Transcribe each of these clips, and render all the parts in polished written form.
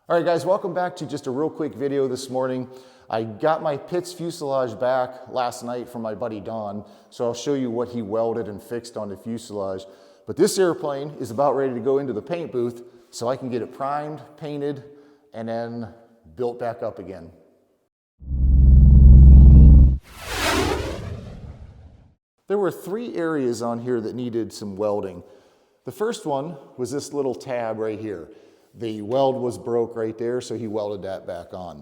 All right, guys, welcome back to just a real quick video this morning. I got my Pitts fuselage back last night from my buddy Don, so I'll show you what he welded and fixed on the fuselage. But this airplane is about ready to go into the paint booth so I can get it primed, painted, and then built back up again. There were 3 areas on here that needed some welding. The first one was this little tab right here. The weld was broke right there, so he welded that back on.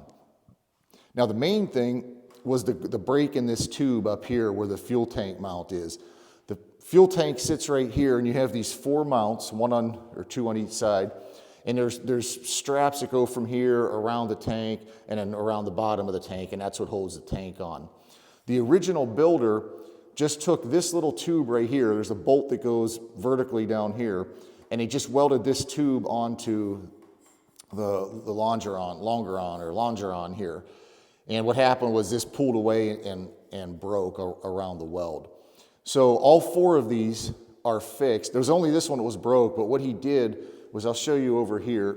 Now the main thing was the break in this tube up here where the fuel tank mount is. The fuel tank sits right here, and you have these 4 mounts, 1 on or 2 on each side, and there's straps that go from here around the tank and then around the bottom of the tank, and that's what holds the tank on. The original builder just took this little tube right here. There's a bolt that goes vertically down here, and he just welded this tube onto the longeron here. And what happened was this pulled away and broke around the weld. So all 4 of these are fixed. There's only this one that was broke, but what he did was, I'll show you over here,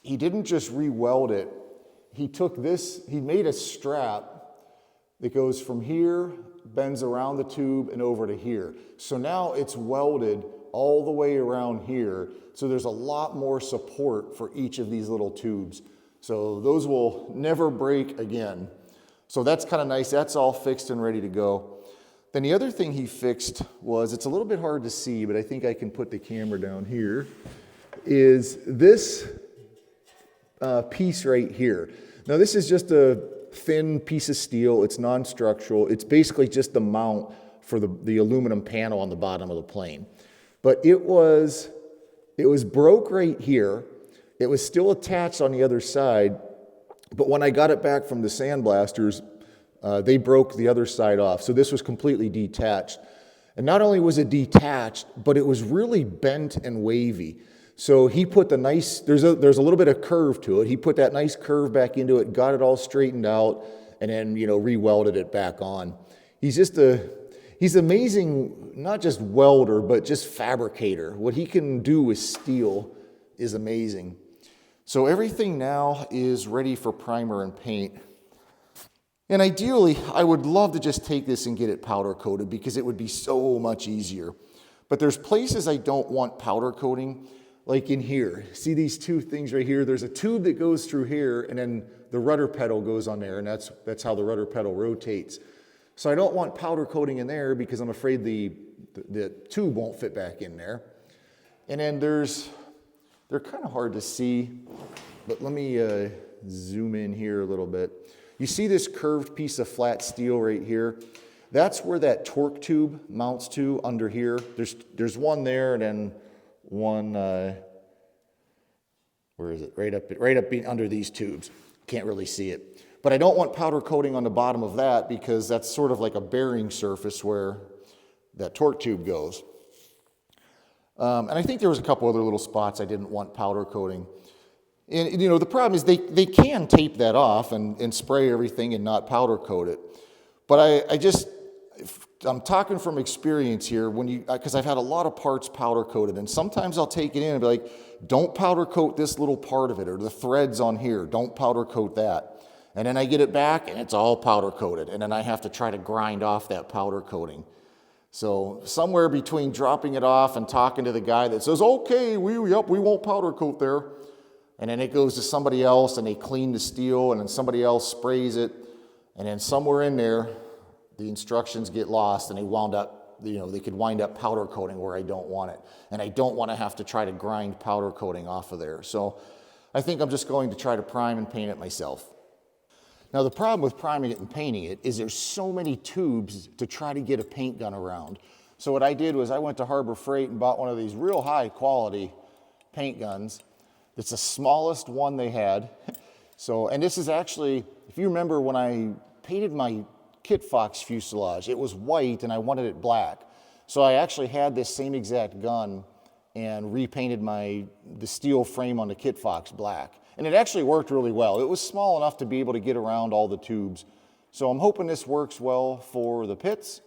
he didn't just re-weld it. He took this, he made a strap that goes from here, bends around the tube and over to here. So now it's welded all the way around here. So there's a lot more support for each of these little tubes. So those will never break again. So that's kind of nice. That's all fixed and ready to go. Then the other thing he fixed was, it's a little bit hard to see, but I think I can put the camera down here, is this piece right here. Now this is just a thin piece of steel. It's non-structural. It's basically just the mount for the aluminum panel on the bottom of the plane. But it was broke right here. It was still attached on the other side, but when I got it back from the sandblasters, they broke the other side off. So this was completely detached. And not only was it detached, but it was really bent and wavy. So he put the nice, there's a little bit of curve to it. He put that nice curve back into it, got it all straightened out, and then, re-welded it back on. He's amazing, not just welder, but just fabricator. What he can do with steel is amazing. So everything now is ready for primer and paint. And ideally, I would love to just take this and get it powder coated because it would be so much easier. But there's places I don't want powder coating, like in here. See these 2 things right here? There's a tube that goes through here, and then the rudder pedal goes on there, and that's how the rudder pedal rotates. So I don't want powder coating in there because I'm afraid the tube won't fit back in there. And then they're kind of hard to see, but let me zoom in here a little bit. You see this curved piece of flat steel right here? That's where that torque tube mounts to under here. There's one there, and then one, where is it? Right up under these tubes. Can't really see it. But I don't want powder coating on the bottom of that because that's sort of like a bearing surface where that torque tube goes. And I think there was a couple other little spots I didn't want powder coating. And the problem is they can tape that off and spray everything and not powder coat it. But I'm talking from experience here, because I've had a lot of parts powder coated, and sometimes I'll take it in and be like, don't powder coat this little part of it, or the threads on here, don't powder coat that. And then I get it back and it's all powder coated, and then I have to try to grind off that powder coating. So somewhere between dropping it off and talking to the guy that says, okay, we won't powder coat there, and then it goes to somebody else and they clean the steel, and then somebody else sprays it, and then somewhere in there the instructions get lost, and they could wind up powder coating where I don't want it. And I don't want to have to try to grind powder coating off of there. So I think I'm just going to try to prime and paint it myself. Now the problem with priming it and painting it is there's so many tubes to try to get a paint gun around. So what I did was I went to Harbor Freight and bought one of these real high quality paint guns. It's the smallest one they had. And this is actually, if you remember when I painted my Kitfox fuselage, it was white and I wanted it black. So I actually had this same exact gun and repainted the steel frame on the Kitfox black. And it actually worked really well. It was small enough to be able to get around all the tubes. So I'm hoping this works well for the Pitts,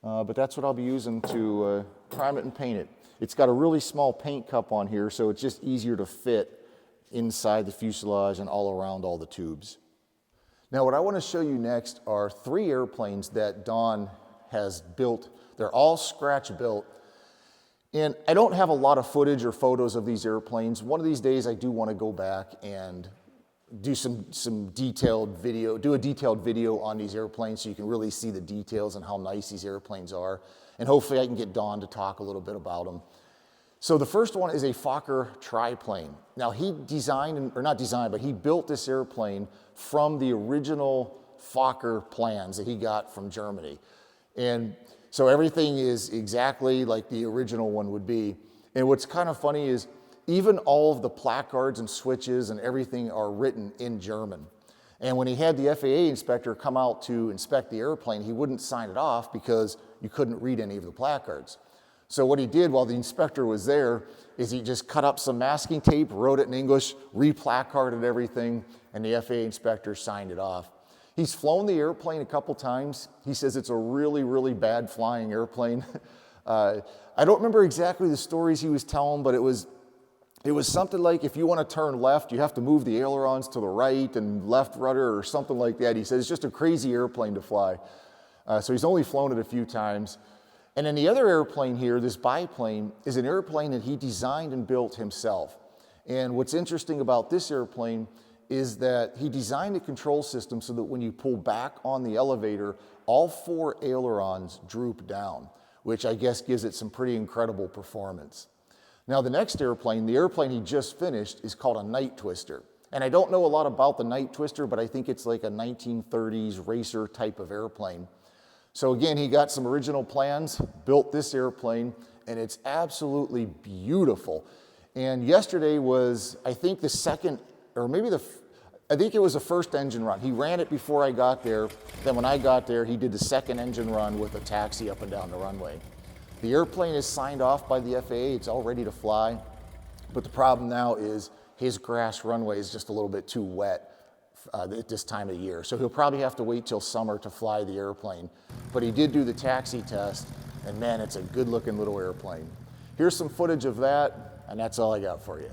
but that's what I'll be using to prime it and paint it. It's got a really small paint cup on here, so it's just easier to fit inside the fuselage and all around all the tubes. Now what I want to show you next are 3 airplanes that Don has built. They're all scratch built. And I don't have a lot of footage or photos of these airplanes. One of these days I do want to go back and do some detailed video, do a detailed video on these airplanes so you can really see the details and how nice these airplanes are. And hopefully I can get Don to talk a little bit about them. So the first one is a Fokker triplane. Now he designed, or not designed, but he built this airplane from the original Fokker plans that he got from Germany. And so everything is exactly like the original one would be. And what's kind of funny is even all of the placards and switches and everything are written in German. And when he had the FAA inspector come out to inspect the airplane, he wouldn't sign it off because you couldn't read any of the placards. So what he did while the inspector was there is he just cut up some masking tape, wrote it in English, re-placarded everything, and the FAA inspector signed it off. He's flown the airplane a couple times. He says it's a really, really bad flying airplane. I don't remember exactly the stories he was telling, but it was something like if you want to turn left, you have to move the ailerons to the right and left rudder or something like that. He says it's just a crazy airplane to fly. So he's only flown it a few times. And then the other airplane here, this biplane, is an airplane that he designed and built himself. And what's interesting about this airplane is that he designed a control system so that when you pull back on the elevator, all 4 ailerons droop down, which I guess gives it some pretty incredible performance. Now the next airplane, the airplane he just finished, is called a Night Twister. And I don't know a lot about the Night Twister, but I think it's like a 1930s racer type of airplane. So again, he got some original plans, built this airplane, and it's absolutely beautiful. And yesterday was, I think, the second, or maybe I think it was the first engine run. He ran it before I got there. Then when I got there, he did the second engine run with a taxi up and down the runway. The airplane is signed off by the FAA. It's all ready to fly. But the problem now is his grass runway is just a little bit too wet at this time of year. So he'll probably have to wait till summer to fly the airplane. But he did do the taxi test, and man, it's a good looking little airplane. Here's some footage of that, and that's all I got for you.